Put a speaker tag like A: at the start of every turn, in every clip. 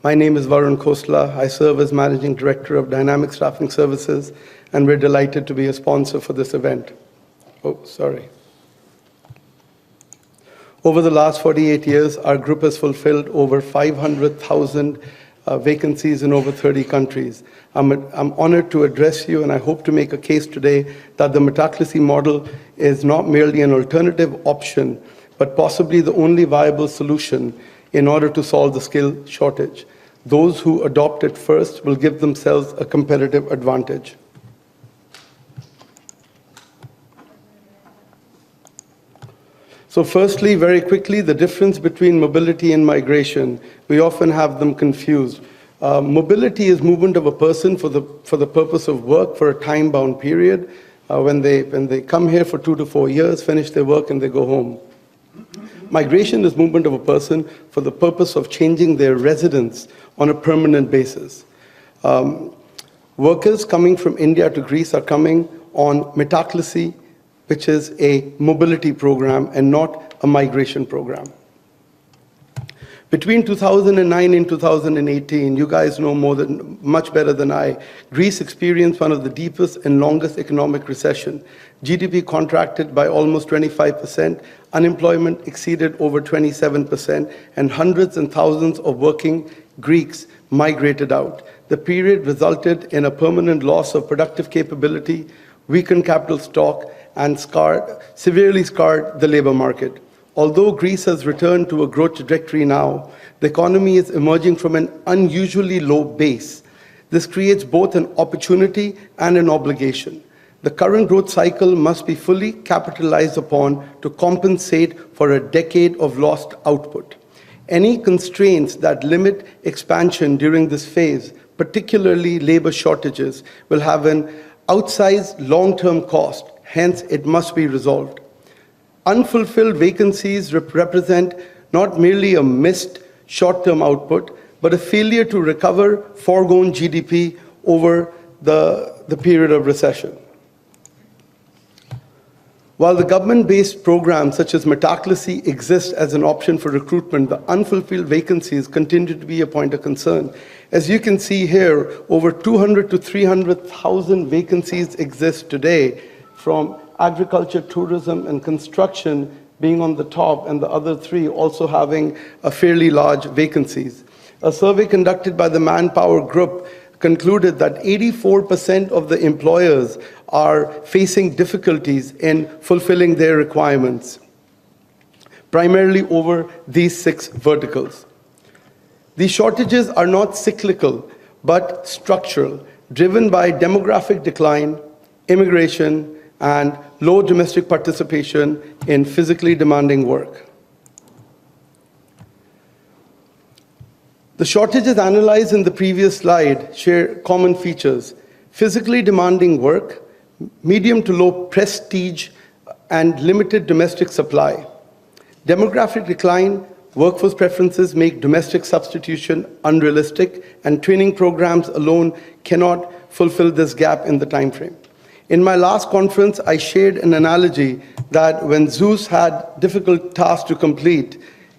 A: My name is Varun Khosla. I serve as Managing Director of Dynamic Staffing Services, and we're delighted to be a sponsor for this event. Over the last 48 years, our group has fulfilled over 500,000 vacancies in over 30 countries. I'm honored to address you, and I hope to make a case today that the Metaklisis model is not merely an alternative option, but possibly the only viable solution in order to solve the skill shortage. Those who adopt it first will give themselves a competitive advantage. So firstly, very quickly, the difference between mobility and migration. We often have them confused. Mobility is movement of a person for the purpose of work for a time-bound period. When they come here for 2 to 4 years, finish their work, and they go home. Migration is movement of a person for the purpose of changing their residence on a permanent basis. Workers coming from India to Greece are coming on Metaklisis, which is a mobility program and not a migration program. Between 2009 and 2018, you guys know much better than I, Greece experienced one of the deepest and longest economic recession. GDP contracted by almost 25%, unemployment exceeded over 27%, and hundreds and thousands of working Greeks migrated out. The period resulted in a permanent loss of productive capability, weakened capital stock, and severely scarred the labor market. Although Greece has returned to a growth trajectory now, the economy is emerging from an unusually low base. This creates both an opportunity and an obligation. The current growth cycle must be fully capitalized upon to compensate for a decade of lost output. Any constraints that limit expansion during this phase, particularly labor shortages, will have an outsized long-term cost. Hence, it must be resolved. Unfulfilled vacancies represent not merely a missed short-term output, but a failure to recover foregone GDP over the period of recession. While the government-based programs such as Metaklisis exist as an option for recruitment, the unfulfilled vacancies continue to be a point of concern. As you can see here, over 200 to 300,000 vacancies exist today, from agriculture, tourism, and construction being on the top, and the other three also having a fairly large vacancies. A survey conducted by the Manpower Group concluded that 84% of the employers are facing difficulties in fulfilling their requirements, primarily over these 6 verticals. These shortages are not cyclical, but structural, driven by demographic decline, immigration, and low domestic participation in physically demanding work. The shortages analyzed in the previous slide share common features: physically demanding work, medium to low prestige, and limited domestic supply. Demographic decline, workforce preferences make domestic substitution unrealistic, and training programs alone cannot fulfill this gap in the time frame. In my last conference, I shared an analogy that when Zeus had difficult tasks to complete,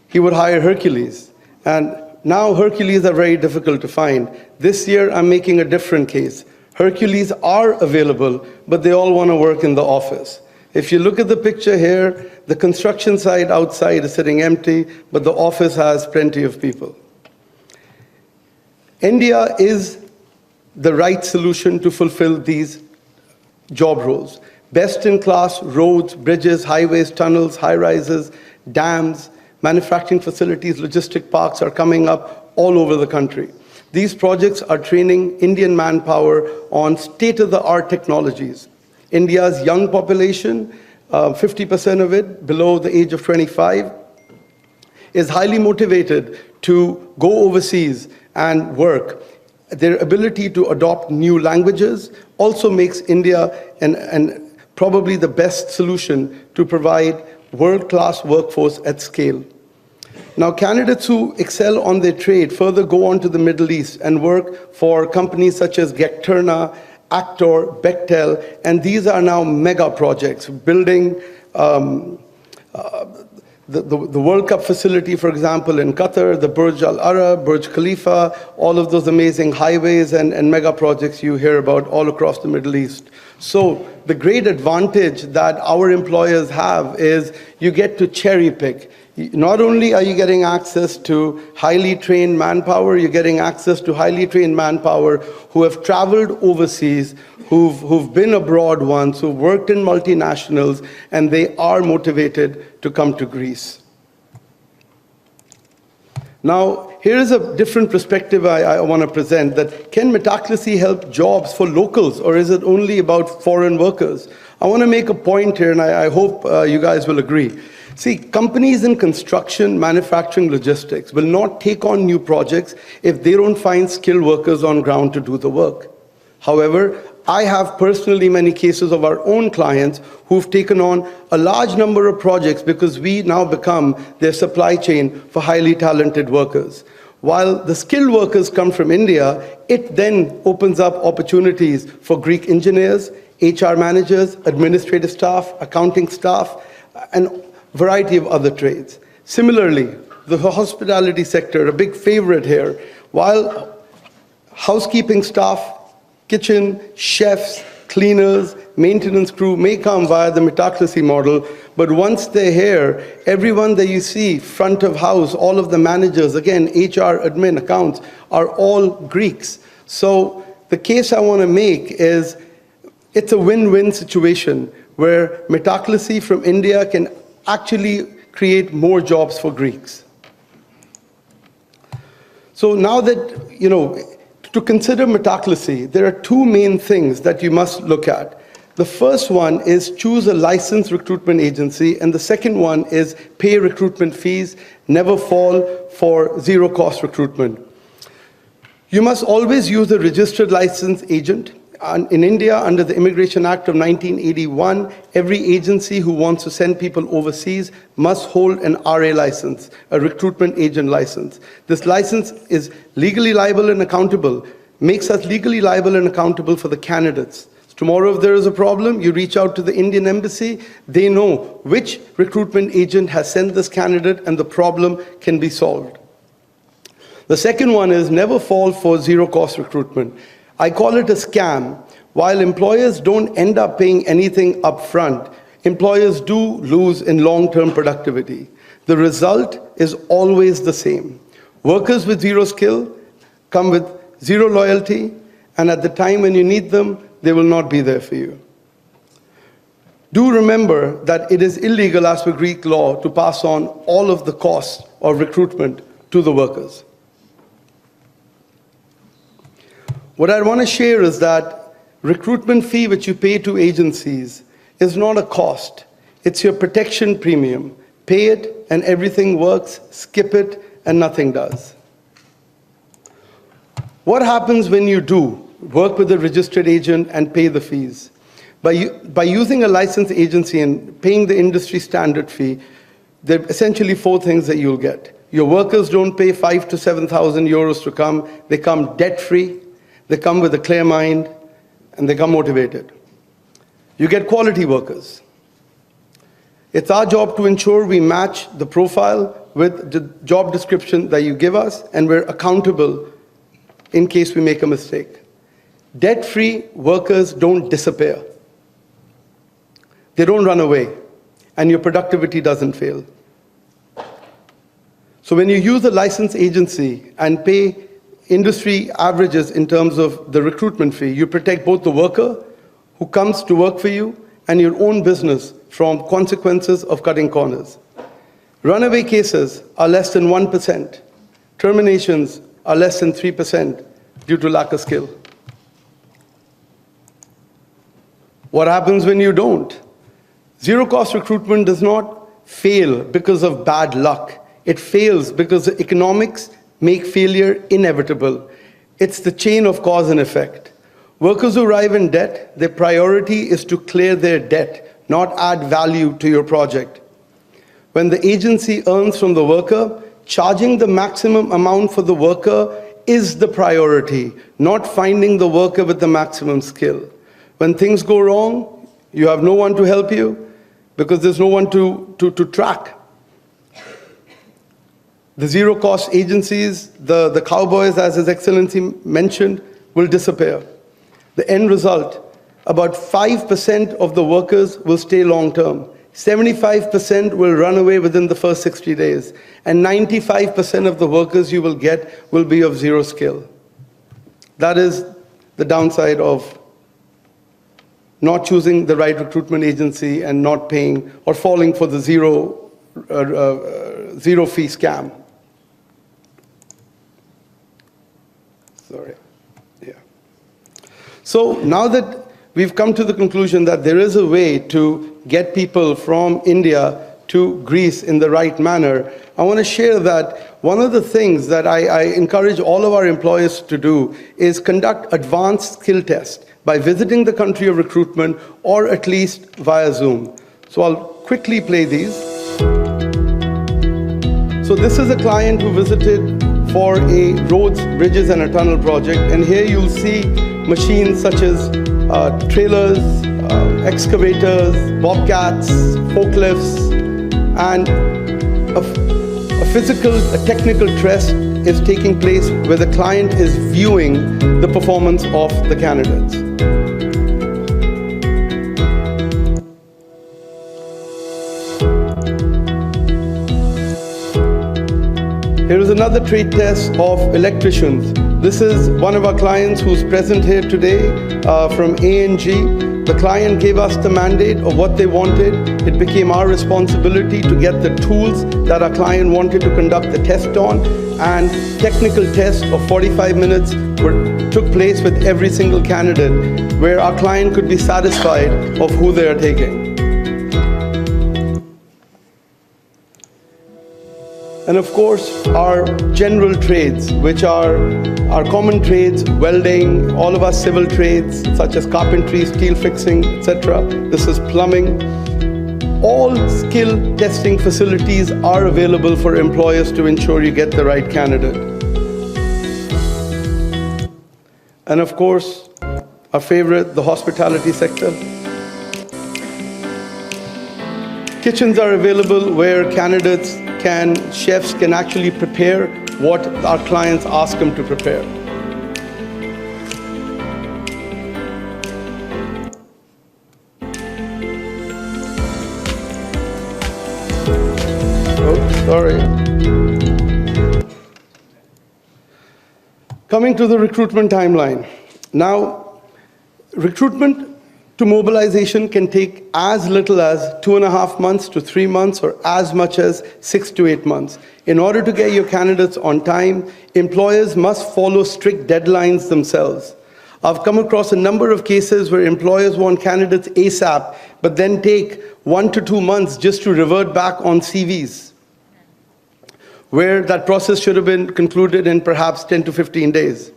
A: he would hire Hercules. And now Hercules are very difficult to find. This year, I'm making a different case. Hercules are available, but they all want to work in the office. If you look at the picture here, the construction site outside is sitting empty, but the office has plenty of people. India is the right solution to fulfill these job roles. Best-in-class roads, bridges, highways, tunnels, high-rises, dams, manufacturing facilities, logistic parks are coming up all over the country. These projects are training Indian manpower on state-of-the-art technologies. India's young population, 50% of it below the age of 25, is highly motivated to go overseas and work. Their ability to adopt new languages also makes India probably the best solution to provide world-class workforce at scale. Now, candidates who excel on their trade further go on to the Middle East and work for companies such as Gekturna, Actor, Bechtel, and these are now mega projects, building the the World Cup facility, for example, in Qatar, the Burj Al Arab, Burj Khalifa, all of those amazing highways and mega projects you hear about all across the Middle East. So the great advantage that our employers have is you get to cherry pick. Not only are you getting access to highly trained manpower, you're getting access to highly trained manpower who have traveled overseas, who've been abroad once, who've worked in multinationals, and they are motivated to come to Greece. Now, here is a different perspective I want to present, that can Metaklisis help jobs for locals, or is it only about foreign workers? I want to make a point here, and I hope you guys will agree. See, companies in construction, manufacturing, logistics will not take on new projects if they don't find skilled workers on ground to do the work. However, I have personally many cases of our own clients who've taken on a large number of projects because we now become their supply chain for highly talented workers. While the skilled workers come from India, it then opens up opportunities for Greek engineers, HR managers, administrative staff, accounting staff, and variety of other trades. Similarly, the hospitality sector, a big favorite here, while housekeeping staff, kitchen, chefs, cleaners, maintenance crew may come via the Metaklisis model, but once they're here, everyone that you see, front of house, all of the managers, again, HR, admin, accounts, are all Greeks. So the case I want to make is it's a win-win situation where Metaklisis from India can actually create more jobs for Greeks. So now that, to consider Metaklisis, there are two main things that you must look at. The first one is choose a licensed recruitment agency, and the second one is pay recruitment fees, never fall for zero-cost recruitment. You must always use a registered licensed agent. In India, under the Immigration Act of 1981, every agency who wants to send people overseas must hold an RA license, a recruitment agent license. This license is legally liable and accountable, makes us legally liable and accountable for the candidates. So tomorrow, if there is a problem, you reach out to the Indian embassy, they know which recruitment agent has sent this candidate, and the problem can be solved. The second one is never fall for zero-cost recruitment. I call it a scam. While employers don't end up paying anything up front, employers do lose in long-term productivity. The result is always the same. Workers with zero skill come with zero loyalty, and at the time when you need them, they will not be there for you. Do remember that it is illegal as per Greek law to pass on all of the costs of recruitment to the workers. What I want to share is that recruitment fee which you pay to agencies is not a cost. It's your protection premium. Pay it and everything works, skip it and nothing does. What happens when you do work with a registered agent and pay the fees? By using a licensed agency and paying the industry standard fee, there are essentially four things that you'll get. Your workers don't pay 5,000 to 7,000 euros to come. They come debt-free. They come with a clear mind, and they come motivated. You get quality workers. It's our job to ensure we match the profile with the job description that you give us, and we're accountable in case we make a mistake. Debt-free workers don't disappear. They don't run away, and your productivity doesn't fail. So when you use a licensed agency and pay industry averages in terms of the recruitment fee, you protect both the worker who comes to work for you and your own business from consequences of cutting corners. Runaway cases are less than 1%. Terminations are less than 3% due to lack of skill. What happens when you don't? Zero-cost recruitment does not fail because of bad luck. It fails because the economics make failure inevitable. It's the chain of cause and effect. Workers who arrive in debt, their priority is to clear their debt, not add value to your project. When the agency earns from the worker, charging the maximum amount for the worker is the priority, not finding the worker with the maximum skill. When things go wrong, you have no one to help you because there's no one to track. The zero-cost agencies, the cowboys, as His Excellency mentioned, will disappear. The end result, about 5% of the workers will stay long-term. 75% will run away within the first 60 days. And 95% of the workers you will get will be of zero skill. That is the downside of not choosing the right recruitment agency and not paying or falling for the zero fee scam. Sorry. Yeah. So now that we've come to the conclusion that there is a way to get people from India to Greece in the right manner, I want to share that one of the things that I encourage all of our employers to do is conduct advanced skill tests by visiting the country of recruitment or at least via Zoom. So I'll quickly play these. So this is a client who visited for a roads, bridges and a tunnel project, and here you'll see machines such as trailers, excavators, bobcats, forklifts, and a technical test is taking place where the client is viewing the performance of the candidates. Here is another trade test of electricians. This is one of our clients who's present here today from ANG. The client gave us the mandate of what they wanted. It became our responsibility to get the tools that our client wanted to conduct the test on, and technical tests of 45 minutes took place with every single candidate, where our client could be satisfied of who they are taking. And of course, our general trades, which are our common trades, welding, all of our civil trades, such as carpentry, steel fixing, etc. This is plumbing. All skill testing facilities are available for employers to ensure you get the right candidate. And of course, our favorite, the hospitality sector. Kitchens are available where chefs can actually prepare what our clients ask them to prepare. Oh, sorry. Coming to the recruitment timeline. Now, recruitment to mobilization can take as little as 2.5 months to 3 months, or as much as 6 to 8 months. In order to get your candidates on time, employers must follow strict deadlines themselves. I've come across a number of cases where employers want candidates ASAP, but then take 1 to 2 months just to revert back on CVs, where that process should have been concluded in perhaps 10 to 15 days.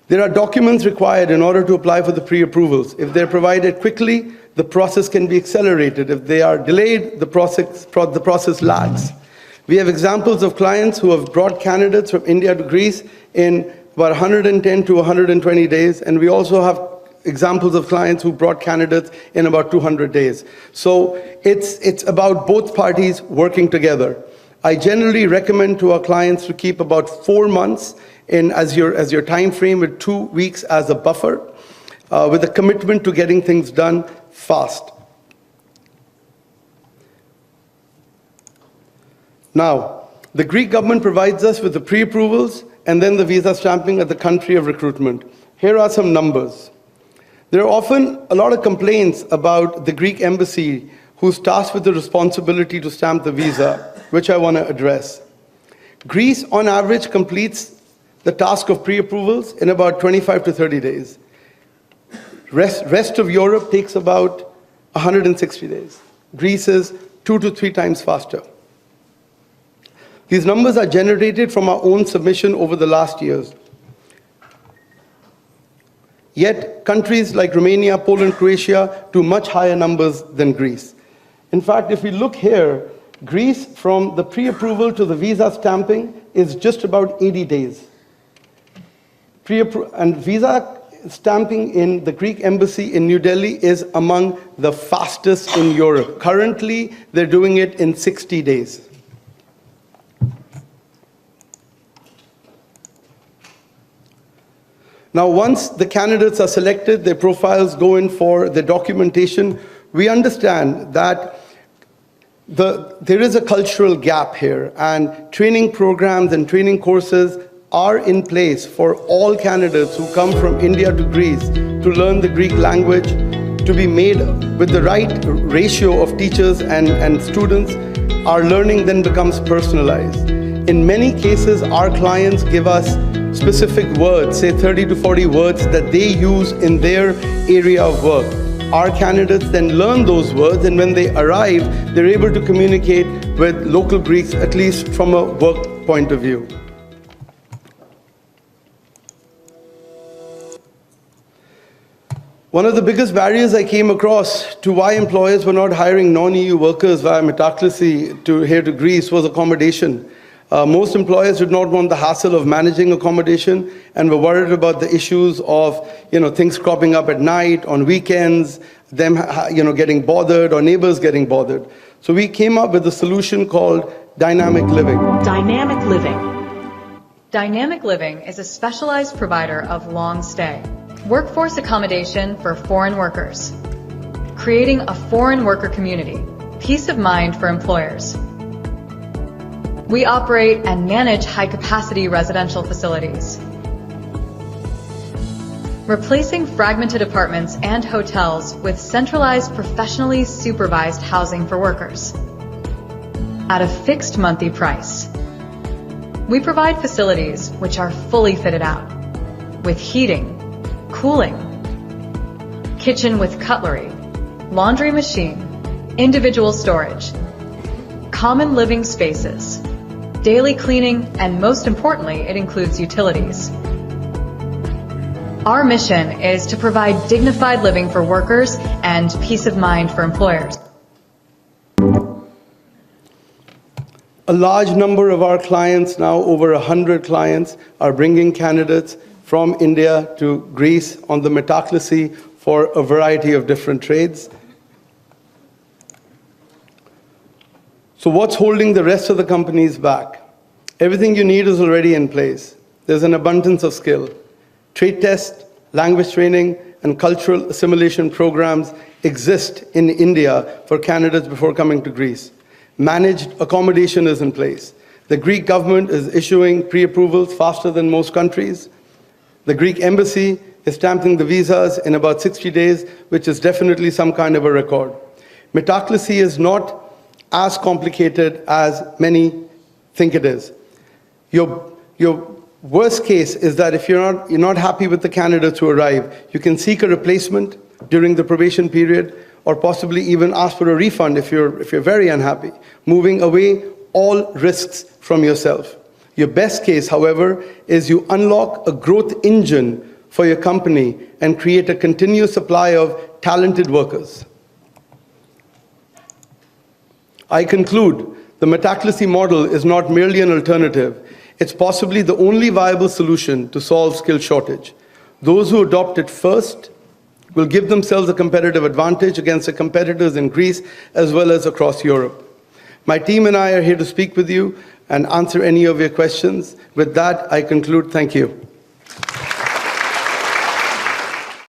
A: There are documents required in order to apply for the pre-approvals. If they're provided quickly, the process can be accelerated. If they are delayed, the process lags. We have examples of clients who have brought candidates from India to Greece in about 110 to 120 days, and we also have examples of clients who brought candidates in about 200 days. So it's about both parties working together. I generally recommend to our clients to keep about 4 months as your time frame, with 2 weeks as a buffer, with a commitment to getting things done fast. Now, the Greek government provides us with the pre-approvals and then the visa stamping at the country of recruitment. Here are some numbers. There are often a lot of complaints about the Greek embassy, who's tasked with the responsibility to stamp the visa, which I want to address. Greece, on average, completes the task of pre-approvals in about 25 to 30 days. Rest of Europe takes about 160 days. Greece is 2 to 3 times faster. These numbers are generated from our own submission over the last years. Yet, countries like Romania, Poland, Croatia do much higher numbers than Greece. In fact, if we look here, Greece, from the pre-approval to the visa stamping, is just about 80 days. And visa stamping in the Greek embassy in New Delhi is among the fastest in Europe. Currently, they're doing it in 60 days. Now, once the candidates are selected, their profiles go in for the documentation, we understand that there is a cultural gap here, and training programs and training courses are in place for all candidates who come from India to Greece to learn the Greek language, to be made with the right ratio of teachers and students. Our learning then becomes personalized. In many cases, our clients give us specific words, say 30 to 40 words that they use in their area of work. Our candidates then learn those words, and when they arrive, they're able to communicate with local Greeks, at least from a work point of view. One of the biggest barriers I came across to why employers were not hiring non-EU workers via Metaklisis here to Greece was accommodation. Most employers did not want the hassle of managing accommodation and were worried about the issues of things cropping up at night, on weekends, them getting bothered, or neighbors getting bothered. So we came up with a solution called dynamic living.
B: Dynamic living.
C: Dynamic living is a specialized provider of long stay workforce accommodation for foreign workers, creating a foreign worker community, peace of mind for employers. We operate and manage high-capacity residential facilities, replacing fragmented apartments and hotels with centralized, professionally supervised housing for workers at a fixed monthly price. We provide facilities which are fully fitted out with heating, cooling, kitchen with cutlery, laundry machine, individual storage, common living spaces, daily cleaning, and most importantly, it includes utilities. Our mission is to provide dignified living for workers and peace of mind for employers.
A: A large number of our clients, now over 100 clients, are bringing candidates from India to Greece on the Metaklisis for a variety of different trades. So what's holding the rest of the companies back? Everything you need is already in place. There's an abundance of skill. Trade tests, language training, and cultural assimilation programs exist in India for candidates before coming to Greece. Managed accommodation is in place. The Greek government is issuing pre-approvals faster than most countries. The Greek embassy is stamping the visas in about 60 days, which is definitely some kind of a record. Metaklisis is not as complicated as many think it is. Your worst case is that if you're not happy with the candidates who arrive, you can seek a replacement during the probation period, or possibly even ask for a refund if you're very unhappy, moving away all risks from yourself. Your best case, however, is you unlock a growth engine for your company and create a continuous supply of talented workers. I conclude, the Metaklisis model is not merely an alternative. It's possibly the only viable solution to solve skill shortage. Those who adopt it first will give themselves a competitive advantage against the competitors in Greece as well as across Europe. My team and I are here to speak with you and answer any of your questions. With that, I conclude. Thank you.